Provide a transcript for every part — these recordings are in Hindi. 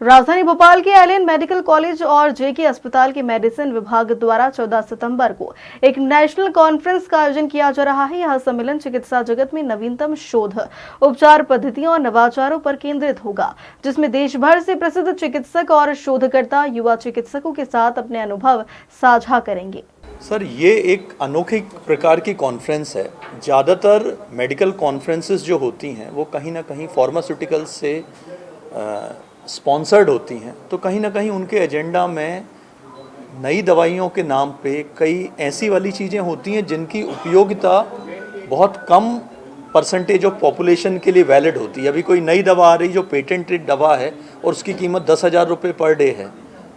राजधानी भोपाल के एलियन मेडिकल कॉलेज और जेके अस्पताल के मेडिसिन विभाग द्वारा 14 सितंबर को एक नेशनल कॉन्फ्रेंस का आयोजन किया जा रहा है। यह सम्मेलन चिकित्सा जगत में नवीनतम शोध, उपचार पद्धतियों और नवाचारों पर केंद्रित होगा, जिसमें देश भर से प्रसिद्ध चिकित्सक और शोधकर्ता युवा चिकित्सकों के साथ अपने अनुभव साझा करेंगे। सर, ये एक अनोखी प्रकार की कॉन्फ्रेंस है। ज़्यादातर मेडिकल कॉन्फ्रेंसेस जो होती हैं वो कहीं ना कहीं फार्मास्यूटिकल्स से स्पॉन्सर्ड होती हैं, तो कहीं ना कहीं उनके एजेंडा में नई दवाइयों के नाम पे कई ऐसी वाली चीज़ें होती हैं जिनकी उपयोगिता बहुत कम परसेंटेज ऑफ पॉपुलेशन के लिए वैलिड होती है। अभी कोई नई दवा आ रही जो पेटेंटेड दवा है और उसकी कीमत 10,000 रुपये पर डे है,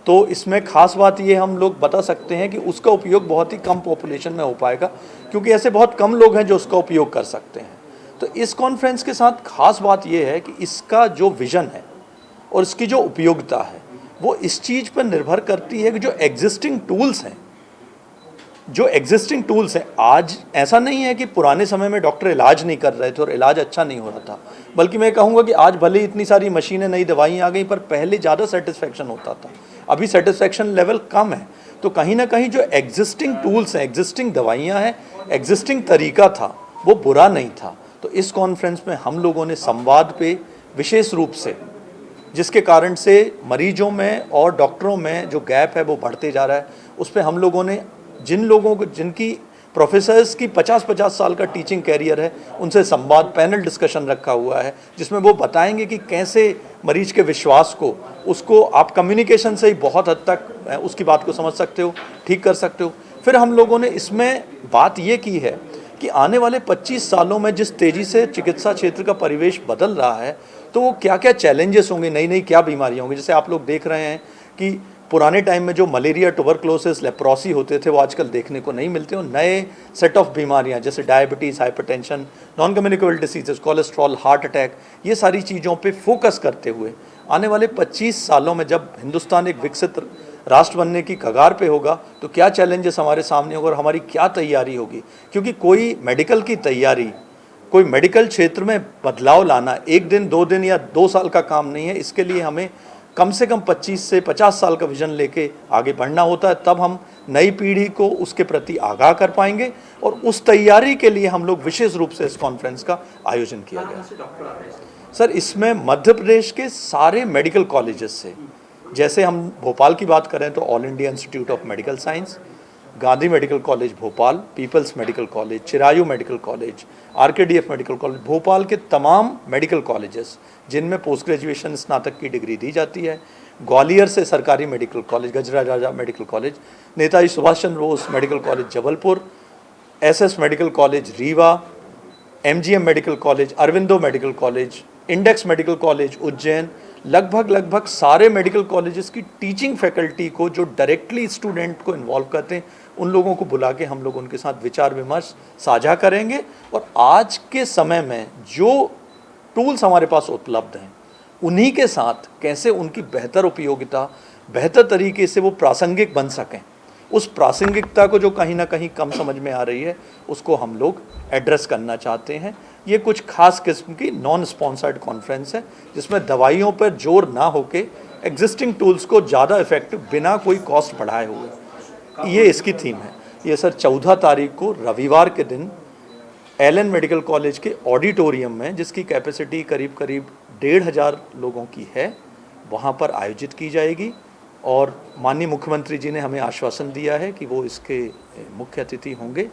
तो इसमें ख़ास बात ये हम लोग बता सकते हैं कि उसका उपयोग बहुत ही कम पॉपुलेशन में हो पाएगा, क्योंकि ऐसे बहुत कम लोग हैं जो उसका उपयोग कर सकते हैं। तो इस कॉन्फ्रेंस के साथ ख़ास बात ये है कि इसका जो विज़न है और इसकी जो उपयोगिता है वो इस चीज़ पर निर्भर करती है कि जो एग्जिस्टिंग टूल्स हैं, आज ऐसा नहीं है कि पुराने समय में डॉक्टर इलाज नहीं कर रहे थे और इलाज अच्छा नहीं हो रहा था, बल्कि मैं कहूँगा कि आज भले ही इतनी सारी मशीनें, नई दवाइयाँ आ गई, पर पहले ज़्यादा सेटिस्फेक्शन होता था, अभी सेटिस्फेक्शन लेवल कम है। तो कहीं ना कहीं जो एग्जिस्टिंग टूल्स हैं, एग्जिस्टिंग दवाइयाँ हैं, एग्जिस्टिंग तरीका था वो बुरा नहीं था। तो इस कॉन्फ्रेंस में हम लोगों ने संवाद पे विशेष रूप से, जिसके कारण से मरीजों में और डॉक्टरों में जो गैप है वो बढ़ते जा रहा है, उस पर हम लोगों ने जिन लोगों को, जिनकी प्रोफेसर्स की 50-50 साल का टीचिंग कैरियर है, उनसे संवाद पैनल डिस्कशन रखा हुआ है, जिसमें वो बताएंगे कि कैसे मरीज के विश्वास को, उसको आप कम्युनिकेशन से ही बहुत हद तक उसकी बात को समझ सकते हो, ठीक कर सकते हो। फिर हम लोगों ने इसमें बात ये की है कि आने वाले 25 सालों में जिस तेज़ी से चिकित्सा क्षेत्र का परिवेश बदल रहा है, तो वो क्या क्या चैलेंजेस होंगे, नई नई क्या बीमारियाँ होंगी। जैसे आप लोग देख रहे हैं कि पुराने टाइम में जो मलेरिया, ट्यूबरक्लोसिस, लेप्रोसी होते थे वो आजकल देखने को नहीं मिलते, और नए सेट ऑफ बीमारियां जैसे diabetes, hypertension, non communicable diseases, cholesterol, heart attack, ये सारी चीज़ों पे फोकस करते हुए आने वाले 25 सालों में जब हिंदुस्तान एक विकसित राष्ट्र बनने की कगार पे होगा, तो क्या चैलेंजेस हमारे सामने होगा और हमारी क्या तैयारी होगी। क्योंकि कोई मेडिकल की तैयारी, कोई मेडिकल क्षेत्र में बदलाव लाना 1 दिन, 2 दिन या 2 साल का काम नहीं है। इसके लिए हमें कम से कम 25 से 50 साल का विजन लेके आगे बढ़ना होता है, तब हम नई पीढ़ी को उसके प्रति आगाह कर पाएंगे। और उस तैयारी के लिए हम लोग विशेष रूप से इस कॉन्फ्रेंस का आयोजन किया गया। सर, इसमें मध्य प्रदेश के सारे मेडिकल कॉलेजेस से, जैसे हम भोपाल की बात करें तो all India institute of medical science, Gandhi medical college Bhopal, people's medical college, Chirayu medical college, RKDF medical college, Bhopal के तमाम मेडिकल कॉलेजेस जिनमें पोस्ट ग्रेजुएशन, स्नातक की डिग्री दी जाती है, ग्वालियर से सरकारी medical college, Gajraj Raja medical college, Netaji Subhash Chandra Bose medical college Jabalpur, SS medical college Rewa, MGM medical college, Aurobindo medical college, index medical college Ujjain, लगभग सारे मेडिकल कॉलेजेस की टीचिंग फैकल्टी को, जो डायरेक्टली स्टूडेंट को इन्वॉल्व करते हैं, उन लोगों को बुला के हम लोग उनके साथ विचार विमर्श साझा करेंगे। और आज के समय में जो टूल्स हमारे पास उपलब्ध हैं, उन्हीं के साथ कैसे उनकी बेहतर उपयोगिता, बेहतर तरीके से वो प्रासंगिक बन सकें, उस प्रासंगिकता को जो कहीं ना कहीं कम समझ में आ रही है, उसको हम लोग एड्रेस करना चाहते हैं। ये कुछ खास किस्म की नॉन स्पॉन्सर्ड कॉन्फ्रेंस है, जिसमें दवाइयों पर जोर ना होके एग्जिस्टिंग टूल्स को ज़्यादा इफेक्टिव, बिना कोई कॉस्ट बढ़ाए हुए, ये इसकी थीम है। ये सर 14 तारीख को रविवार के दिन एलियन मेडिकल कॉलेज के ऑडिटोरियम में, जिसकी कैपेसिटी करीब 1,500 लोगों की है, वहाँ पर आयोजित की जाएगी। और माननीय मुख्यमंत्री जी ने हमें आश्वासन दिया है कि वो इसके मुख्य अतिथि होंगे।